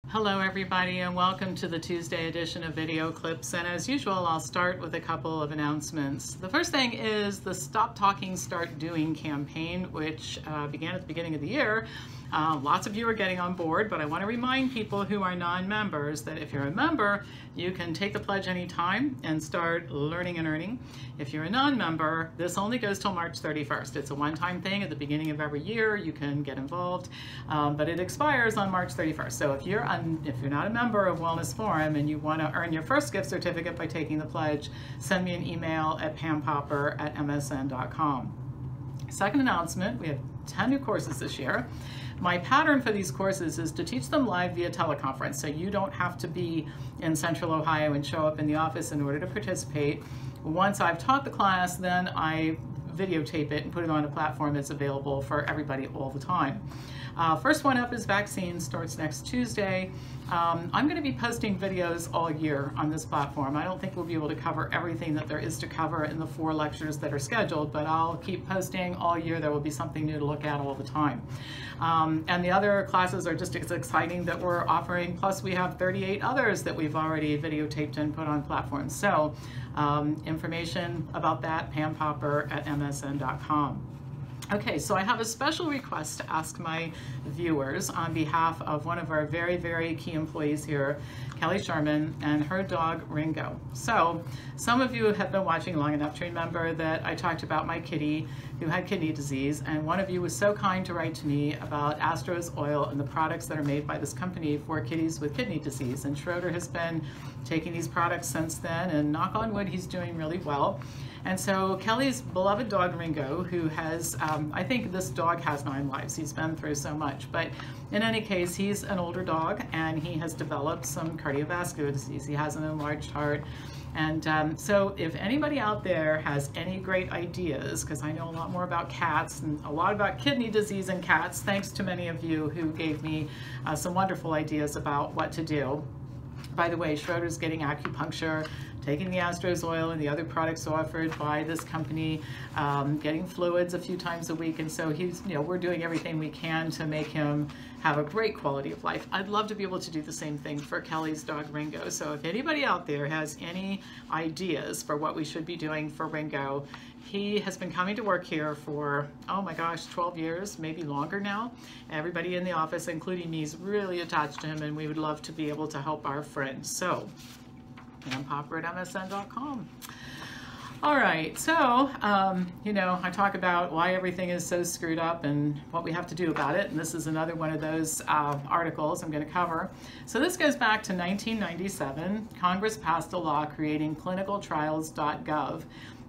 Hello everybody, and welcome to the Tuesday edition of Video Clips. And as usual, I'll start with a couple of announcements. The first thing is the Stop Talking, Start Doing campaign, which began at the beginning of the year. Lots of you are getting on board, but I want to remind people who are non-members that if you're a member, you can take the pledge anytime and start learning and earning. If you're a non-member, this only goes till March 31st. It's a one-time thing at the beginning of every year. You can get involved, but it expires on March 31st. So if you're not a member of Wellness Forum and you want to earn your first gift certificate by taking the pledge, send me an email at pampopper@msn.com. Second announcement, we have 10 new courses this year. My pattern for these courses is to teach them live via teleconference, so you don't have to be in Central Ohio and show up in the office in order to participate. Once I've taught the class, then I videotape it and put it on a platform that's available for everybody all the time. First one up is vaccines, starts next Tuesday. I'm going to be posting videos all year on this platform. I don't think we'll be able to cover everything that there is to cover in the 4 lectures that are scheduled, but I'll keep posting all year. There will be something new to look at all the time. And the other classes are just as exciting that we're offering, plus we have 38 others that we've already videotaped and put on platforms. So information about that, pampopper@msn.com. Okay, so I have a special request to ask my viewers on behalf of one of our very, very key employees here, Kelly Sherman, and her dog, Ringo. So some of you have been watching long enough to remember that I talked about my kitty who had kidney disease, and one of you was so kind to write to me about Astro's oil and the products that are made by this company for kitties with kidney disease. And Schroeder has been taking these products since then, and knock on wood, he's doing really well. And so Kelly's beloved dog, Ringo, who has, I think this dog has 9 lives. He's been through so much. But in any case, he's an older dog, and he has developed some cardiovascular disease. He has an enlarged heart. And so if anybody out there has any great ideas, because I know a lot more about cats and a lot about kidney disease in cats, thanks to many of you who gave me some wonderful ideas about what to do. By the way, Schroeder's getting acupuncture, taking the Astro's oil and the other products offered by this company, getting fluids a few times a week, and so he's, we're doing everything we can to make him have a great quality of life. I'd love to be able to do the same thing for Kelly's dog, Ringo. So if anybody out there has any ideas for what we should be doing for Ringo, he has been coming to work here for, oh my gosh, 12 years, maybe longer now. Everybody in the office, including me, is really attached to him, and we would love to be able to help our friends. So, pampopper@msn.com. All right, so, I talk about why everything is so screwed up and what we have to do about it, and this is another one of those articles I'm going to cover. So this goes back to 1997. Congress passed a law creating clinicaltrials.gov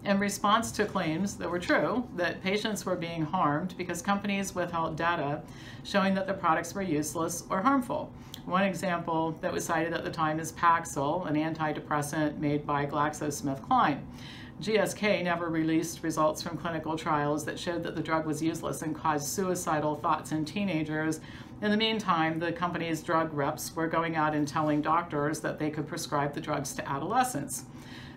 in response to claims that were true that patients were being harmed because companies withheld data showing that the products were useless or harmful. One example that was cited at the time is Paxil, an antidepressant made by GlaxoSmithKline. GSK never released results from clinical trials that showed that the drug was useless and caused suicidal thoughts in teenagers. In the meantime, the company's drug reps were going out and telling doctors that they could prescribe the drugs to adolescents.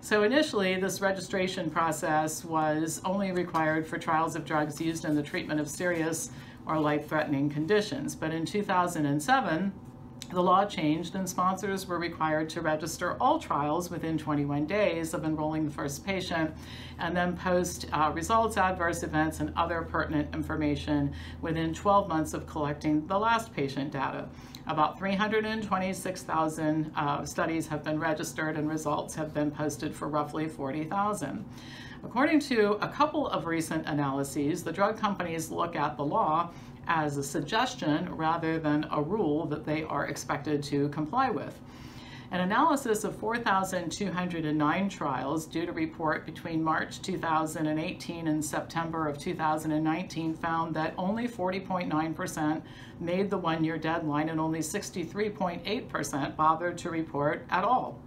So initially, this registration process was only required for trials of drugs used in the treatment of serious or life-threatening conditions. But in 2007, the law changed, and sponsors were required to register all trials within 21 days of enrolling the first patient, and then post results, adverse events, and other pertinent information within 12 months of collecting the last patient data. About 326,000 studies have been registered, and results have been posted for roughly 40,000. According to a couple of recent analyses, the drug companies look at the law as a suggestion rather than a rule that they are expected to comply with. An analysis of 4,209 trials due to report between March 2018 and September of 2019 found that only 40.9% made the 1-year deadline, and only 63.8% bothered to report at all.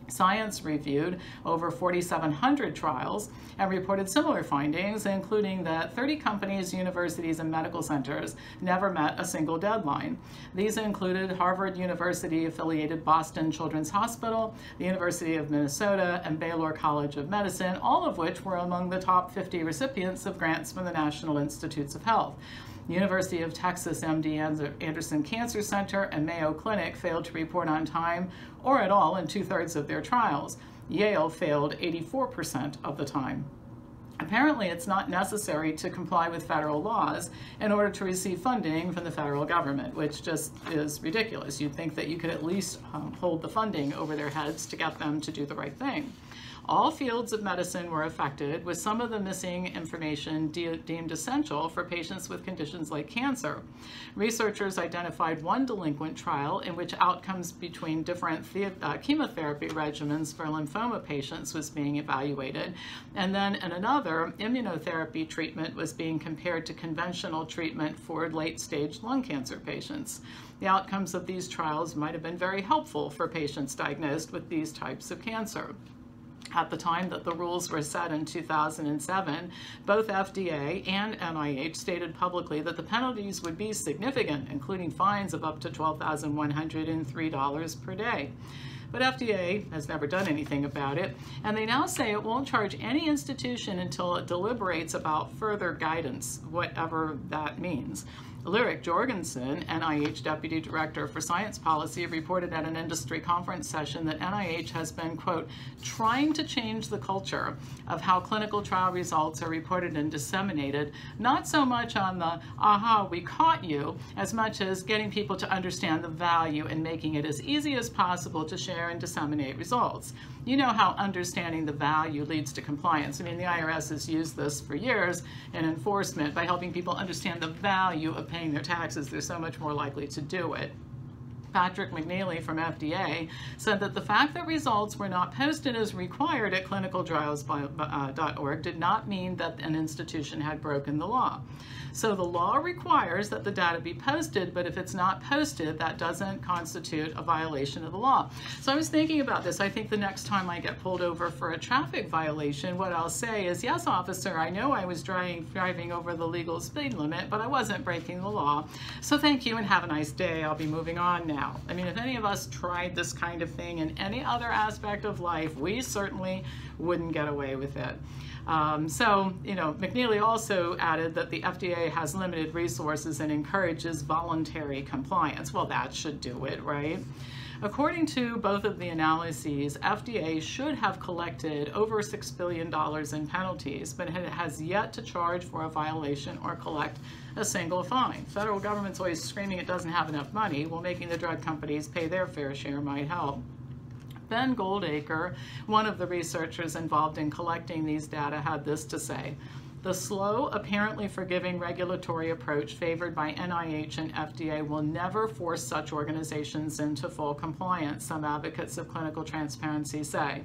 Science reviewed over 4,700 trials and reported similar findings, including that 30 companies, universities, and medical centers never met a single deadline. These included Harvard University-affiliated Boston Children's Hospital, the University of Minnesota, and Baylor College of Medicine, all of which were among the top 50 recipients of grants from the National Institutes of Health. University of Texas MD Anderson Cancer Center and Mayo Clinic failed to report on time or at all in 2/3 of their trials. Yale failed 84% of the time. Apparently, it's not necessary to comply with federal laws in order to receive funding from the federal government, which just is ridiculous. You'd think that you could at least hold the funding over their heads to get them to do the right thing. All fields of medicine were affected, with some of the missing information deemed essential for patients with conditions like cancer. Researchers identified one delinquent trial in which outcomes between different chemotherapy regimens for lymphoma patients was being evaluated, and then in another, immunotherapy treatment was being compared to conventional treatment for late-stage lung cancer patients. The outcomes of these trials might have been very helpful for patients diagnosed with these types of cancer. At the time that the rules were set in 2007, both FDA and NIH stated publicly that the penalties would be significant, including fines of up to $12,103 per day. But FDA has never done anything about it, and they now say it won't charge any institution until it deliberates about further guidance, whatever that means. Lyric Jorgensen, NIH Deputy Director for Science Policy, reported at an industry conference session that NIH has been, quote, trying to change the culture of how clinical trial results are reported and disseminated, not so much on the, aha, we caught you, as much as getting people to understand the value and making it as easy as possible to share and disseminate results. You know how understanding the value leads to compliance. I mean, the IRS has used this for years in enforcement by helping people understand the value of paying their taxes. They're so much more likely to do it. Patrick McNeely from FDA said that the fact that results were not posted as required at clinicaltrials.org did not mean that an institution had broken the law. So the law requires that the data be posted, but if it's not posted, that doesn't constitute a violation of the law. So I was thinking about this. I think the next time I get pulled over for a traffic violation, what I'll say is, yes, officer, I know I was driving over the legal speed limit, but I wasn't breaking the law. So thank you and have a nice day. I'll be moving on now. I mean, if any of us tried this kind of thing in any other aspect of life, we certainly wouldn't get away with it. McNeely also added that the FDA has limited resources and encourages voluntary compliance. Well, that should do it, right? According to both of the analyses, FDA should have collected over $6 billion in penalties, but it has yet to charge for a violation or collect a single fine. Federal government's always screaming it doesn't have enough money. Well, making the drug companies pay their fair share might help. Ben Goldacre, one of the researchers involved in collecting these data, had this to say: the slow, apparently forgiving regulatory approach favored by NIH and FDA will never force such organizations into full compliance, some advocates of clinical transparency say.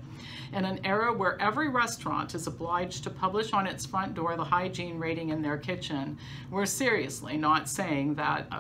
In an era where every restaurant is obliged to publish on its front door the hygiene rating in their kitchen, we're seriously not saying that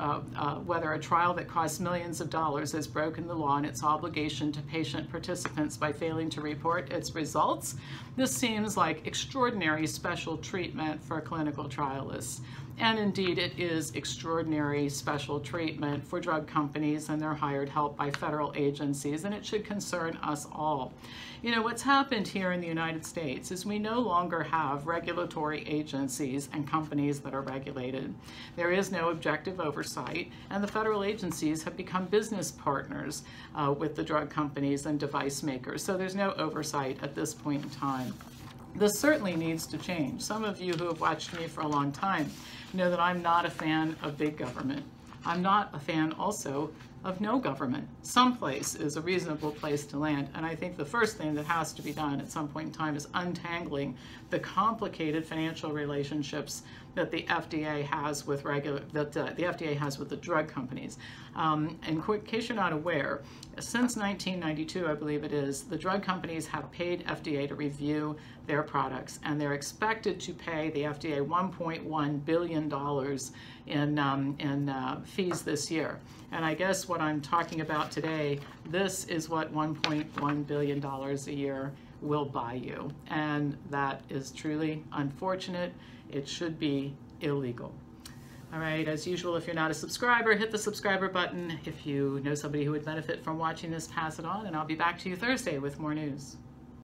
whether a trial that costs millions of dollars has broken the law and its obligation to patient participants by failing to report its results. This seems like extraordinary special treatment for clinical trialists. And indeed, it is extraordinary special treatment for drug companies and their hired help by federal agencies, and it should concern us all. You know, what's happened here in the United States is we no longer have regulatory agencies and companies that are regulated. There is no objective oversight, and the federal agencies have become business partners with the drug companies and device makers. So there's no oversight at this point in time. This certainly needs to change. Some of you who have watched me for a long time know that I'm not a fan of big government. I'm not a fan also of no government. Someplace is a reasonable place to land, and I think the first thing that has to be done at some point in time is untangling the complicated financial relationships that the FDA has with the drug companies. In case you're not aware, since 1992, I believe it is, the drug companies have paid FDA to review their products, and they're expected to pay the FDA $1.1 billion in fees this year. And I guess what I'm talking about today, this is what $1.1 billion a year will buy you. And that is truly unfortunate. It should be illegal. All right, as usual, if you're not a subscriber, hit the subscriber button. If you know somebody who would benefit from watching this, pass it on, and I'll be back to you Thursday with more news.